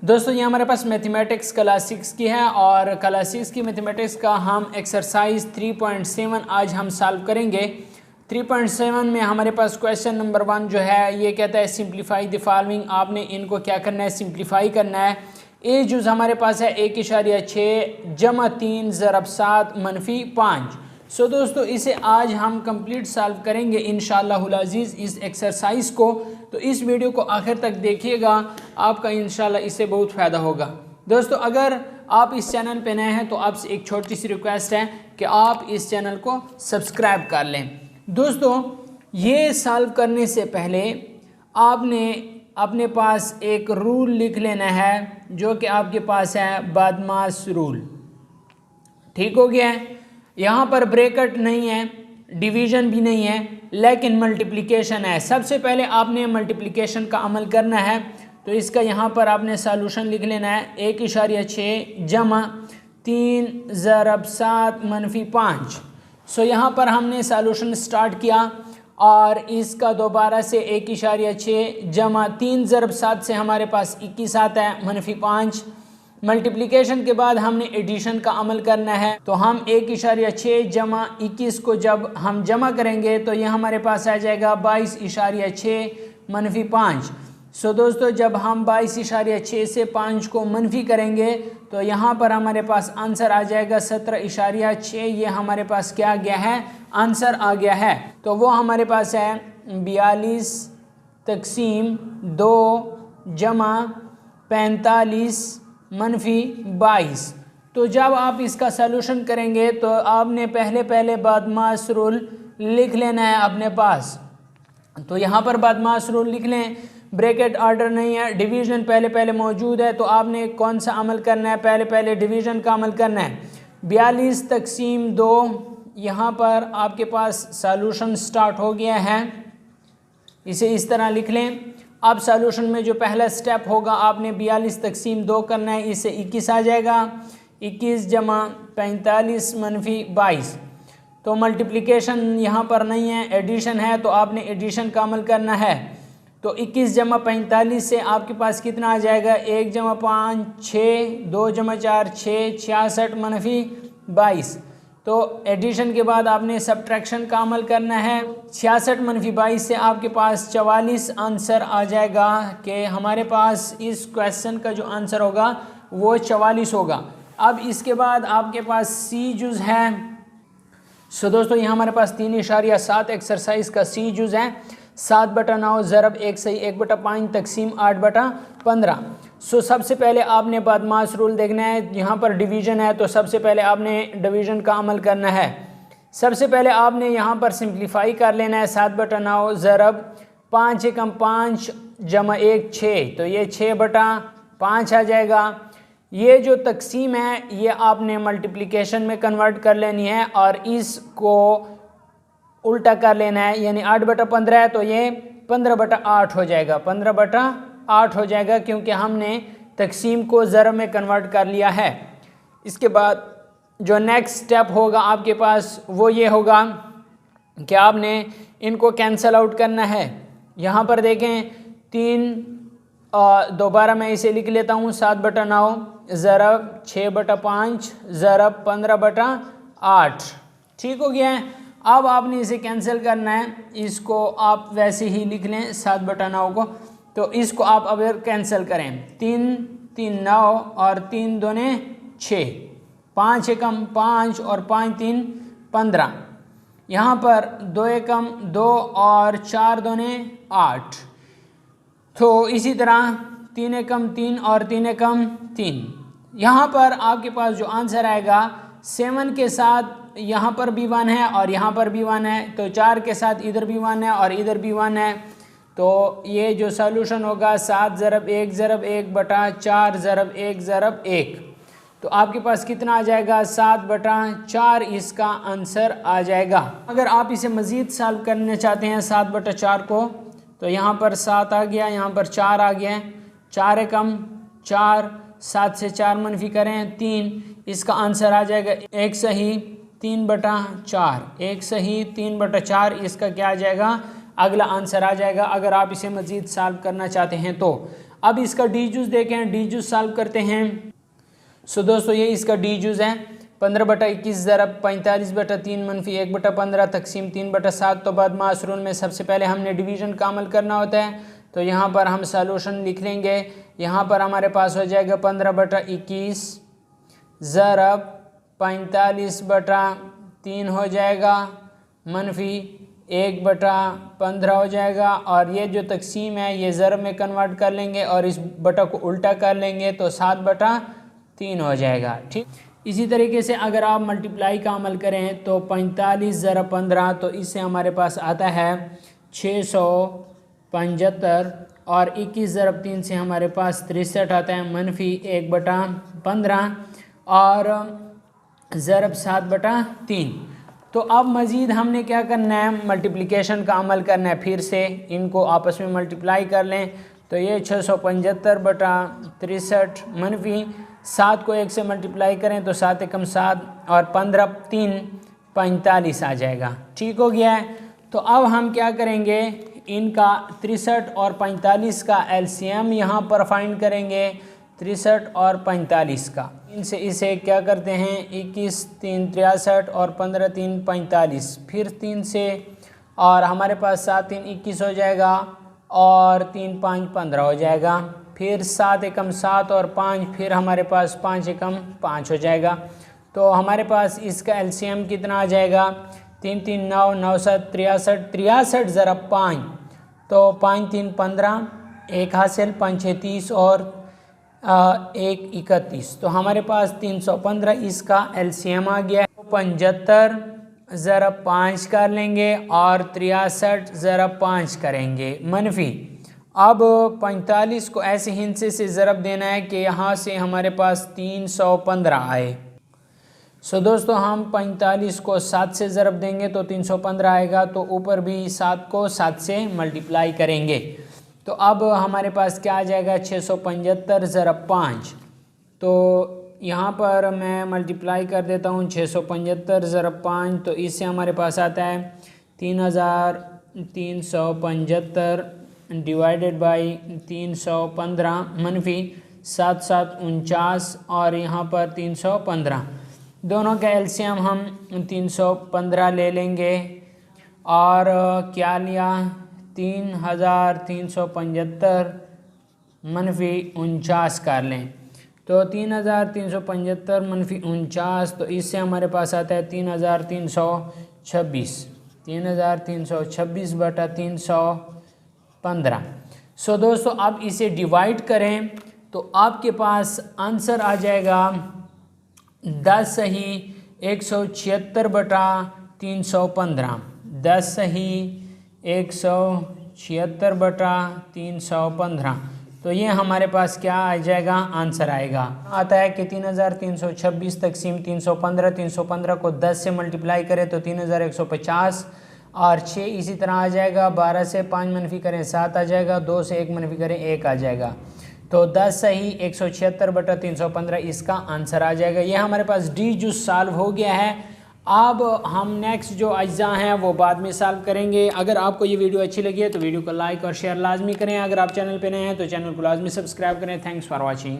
दोस्तों ये हमारे पास मैथमेटिक्स क्लास 6 की है और क्लास 6 की मैथमेटिक्स का हम एक्सरसाइज 3.7 आज हम सॉल्व करेंगे। 3.7 में हमारे पास क्वेश्चन नंबर 1 जो है ये कहता है सिंप्लीफाई द फॉलोइंग। आपने इनको क्या करना है, सिंप्लीफाई करना है। ए जुज़ हमारे पास है 1.6 जमा 3 ज़रब 7 मनफी 5। सो दोस्तों इसे आज हम कंप्लीट सॉल्व करेंगे इंशाअल्लाहुल अज़ीज़ इस एक्सरसाइज को। तो इस वीडियो को आखिर तक देखिएगा, आपका इंशाल्लाह इससे बहुत फ़ायदा होगा। दोस्तों अगर आप इस चैनल पे नए हैं तो आपसे एक छोटी सी रिक्वेस्ट है कि आप इस चैनल को सब्सक्राइब कर लें। दोस्तों ये सॉल्व करने से पहले आपने अपने पास एक रूल लिख लेना है जो कि आपके पास है बदमाश रूल। ठीक हो गया है। यहाँ पर ब्रैकेट नहीं है, डिवीज़न भी नहीं है, लेकिन मल्टीप्लिकेशन है। सबसे पहले आपने मल्टीप्लिकेशन का अमल करना है। तो इसका यहाँ पर आपने सॉल्यूशन लिख लेना है 1.6 जमा 3 ज़रब 7 मनफी 5। सो यहाँ पर हमने सॉल्यूशन स्टार्ट किया और इसका दोबारा से 1.6 जमा 3 ज़रब 7 से हमारे पास 21 आता है मनफी 5। मल्टीप्लिकेशन के बाद हमने एडिशन का अमल करना है। तो हम 1.6 जमा 21 को जब हम जमा करेंगे तो ये हमारे पास आ जाएगा 22.6 मनफी 5। सो दोस्तों जब हम 22.6 से 5 को मनफी करेंगे तो यहाँ पर हमारे पास आंसर आ जाएगा 17.6। ये हमारे पास क्या आ गया है, आंसर आ गया है। तो वो हमारे पास है 42 तकसीम 2 जमा 45 मनफी 22। तो जब आप इसका सलूशन करेंगे तो आपने पहले बदमाश रूल लिख लेना है अपने पास। तो यहाँ पर बदमाश रूल लिख लें, ब्रैकेट ऑर्डर नहीं है, डिवीज़न पहले मौजूद है। तो आपने कौन सा अमल करना है, पहले डिवीज़न का अमल करना है। 42 तकसीम 2, यहाँ पर आपके पास सलूशन स्टार्ट हो गया है। इसे इस तरह लिख लें। अब सॉल्यूशन में जो पहला स्टेप होगा आपने 42 तकसीम 2 करना है, इससे 21 आ जाएगा। 21 जमा 45 मनफी 22। तो मल्टीप्लिकेशन यहाँ पर नहीं है, एडिशन है। तो आपने एडिशन का अमल करना है। तो 21 जमा 45 से आपके पास कितना आ जाएगा, 1 जमा 5 6, 2 जमा 4 6, 66 मनफी 22। तो एडिशन के बाद आपने सब्ट्रैक्शन का अमल करना है। 66 मनफी 22 से आपके पास 44 आंसर आ जाएगा कि हमारे पास इस क्वेश्चन का जो आंसर होगा वो 44 होगा। अब इसके बाद आपके पास सी जुज़ है। सो दोस्तों यहाँ हमारे पास 3.7 एक्सरसाइज का सी जुज़ है। 7/9 ज़रब 1 सही 1/5 तकसीम 8/15। सो सबसे पहले आपने बदमाश रूल देखना है। यहाँ पर डिवीज़न है तो सबसे पहले आपने डिवीज़न का अमल करना है। सबसे पहले आपने यहाँ पर सिंप्लीफाई कर लेना है। 7/9 ज़रब 5 एकम 5 जमा 1 6, तो ये 6/5 आ जाएगा। ये जो तकसीम है ये आपने मल्टीप्लिकेशन में कन्वर्ट कर लेनी है और इसको उल्टा कर लेना है, यानी 8/15 है तो ये 15/8 हो जाएगा। 15/8 हो जाएगा क्योंकि हमने तकसीम को ज़रब में कन्वर्ट कर लिया है। इसके बाद जो नेक्स्ट स्टेप होगा आपके पास वो ये होगा कि आपने इनको कैंसल आउट करना है। यहाँ पर देखें 3, दोबारा मैं इसे लिख लेता हूँ। 7/9 ज़रब 6/5 ज़रब 15/8। ठीक हो गया है। अब आपने इसे कैंसिल करना है। इसको आप वैसे ही लिख लें 7/9 को। तो इसको आप अगर कैंसिल करें 3 3 9 और 3 दूने 6, 5 एकम 5 और 5 3 15। यहाँ पर 2 एकम 2 और 4 दूने 8। तो इसी तरह 3 एकम 3 और 3 एकम 3। यहाँ पर आपके पास जो आंसर आएगा 7 के साथ यहाँ पर भी 1 है और यहाँ पर भी 1 है। तो 4 के साथ इधर भी 1 है और इधर भी 1 है। तो ये जो सॉल्यूशन होगा 7 ज़रब 1 ज़रब 1/4 ज़रब 1 ज़रब 1। तो आपके पास कितना आ जाएगा, 7/4 इसका आंसर आ जाएगा। अगर आप इसे मज़ीद सॉल्व करना चाहते हैं 7/4 को, तो यहाँ पर 7 आ गया, यहाँ पर 4 आ गया। 4 एकम 4, 7 से 4 मनफी करें 3, इसका आंसर आ जाएगा 1 सही 3/4। 1 सही 3/4 इसका क्या आ जाएगा, अगला आंसर आ जाएगा। अगर आप इसे मज़ीद सॉल्व करना चाहते हैं तो अब इसका डी जूस देखें, डी जूस सॉल्व करते हैं। सो दोस्तों ये इसका डी जूस है 15/21 ज़रब 45/3 मनफी 1/15 तकसीम 3/7। तो बाद मासरून में सबसे पहले हमने डिवीज़न का अमल करना होता है। तो यहाँ पर हम सॉल्यूशन लिख लेंगे। यहाँ पर हमारे पास हो जाएगा 15/21 ज़रब 45/3 हो जाएगा मनफी 1/15 हो जाएगा। और ये जो तकसीम है ये ज़रब में कन्वर्ट कर लेंगे और इस बटा को उल्टा कर लेंगे तो 7/3 हो जाएगा। ठीक, इसी तरीके से अगर आप मल्टीप्लाई का अमल करें तो 45 ज़रब 15 तो इससे हमारे पास आता है 675 और 21 ज़रब 3 से हमारे पास 63 आता है मनफी 1/15 और ज़रब 7/3। तो अब मज़ीद हमने क्या करना है, मल्टीप्लिकेशन का अमल करना है। फिर से इनको आपस में मल्टीप्लाई कर लें तो ये 675/63 मनफी 7 को 1 से मल्टीप्लाई करें तो 7 एकम 7 और 15×3 45 आ जाएगा। ठीक हो गया है। तो अब हम क्या करेंगे, इनका 63 और 45 का एलसीएम यहाँ पर फाइंड करेंगे। 63 और 45 का इनसे इसे क्या करते हैं 21 3 63 और 15 3 45 फिर 3 से और हमारे पास 7 3 21 हो जाएगा और 3 5 15 हो जाएगा। फिर 7 एकम 7 और 5 फिर हमारे पास 5 एकम 5 हो जाएगा। तो हमारे पास इसका एलसीएम कितना आ जाएगा 3 3 9 9 7 63 63 ज़रब 5 तो 5 3 15 1 हासिल 5 6 30 और 1 31 तो हमारे पास 315 इसका एलसीएम आ गया है। 75 ज़रब 5 कर लेंगे और 63 ज़रब 5 करेंगे मनफी। अब 45 को ऐसे हिस्से से ज़रब देना है कि यहाँ से हमारे पास 315 आए। सो दोस्तों हम 45 को 7 से ज़रब देंगे तो 315 आएगा। तो ऊपर भी 7 को 7 से मल्टीप्लाई करेंगे तो अब हमारे पास क्या आ जाएगा 675 ज़रब 5। तो यहाँ पर मैं मल्टीप्लाई कर देता हूँ 675 ज़रब 5 तो इससे हमारे पास आता है 3375 डिवाइडेड बाई 315 मनफी 7 7 49 और यहाँ पर 315 दोनों का एलसीएम हम 315 ले लेंगे और क्या लिया 3375 मनफी 49 कर लें तो 3375 मनफी 49 तो इससे हमारे पास आता है 3326/315। सो दोस्तों अब इसे डिवाइड करें तो आपके पास आंसर आ जाएगा 10 सही 176/315 10 सही 176/315 तो ये हमारे पास क्या आ जाएगा आंसर आएगा आता है कि 3326 तकसीम 315 315 को 10 से मल्टीप्लाई करें तो 3150 और 6 इसी तरह आ जाएगा। 12 से 5 मनफी करें 7 आ जाएगा। 2 से 1 मनफी करें 1 आ जाएगा। तो 10 सही 176/315 इसका आंसर आ जाएगा। ये हमारे पास डी जो सॉल्व हो गया है। अब हम नेक्स्ट जो अज्जा हैं वो बाद में सॉल्व करेंगे। अगर आपको ये वीडियो अच्छी लगी है तो वीडियो को लाइक और शेयर लाजमी करें। अगर आप चैनल पे नए हैं तो चैनल को लाजमी सब्सक्राइब करें। Thanks for watching.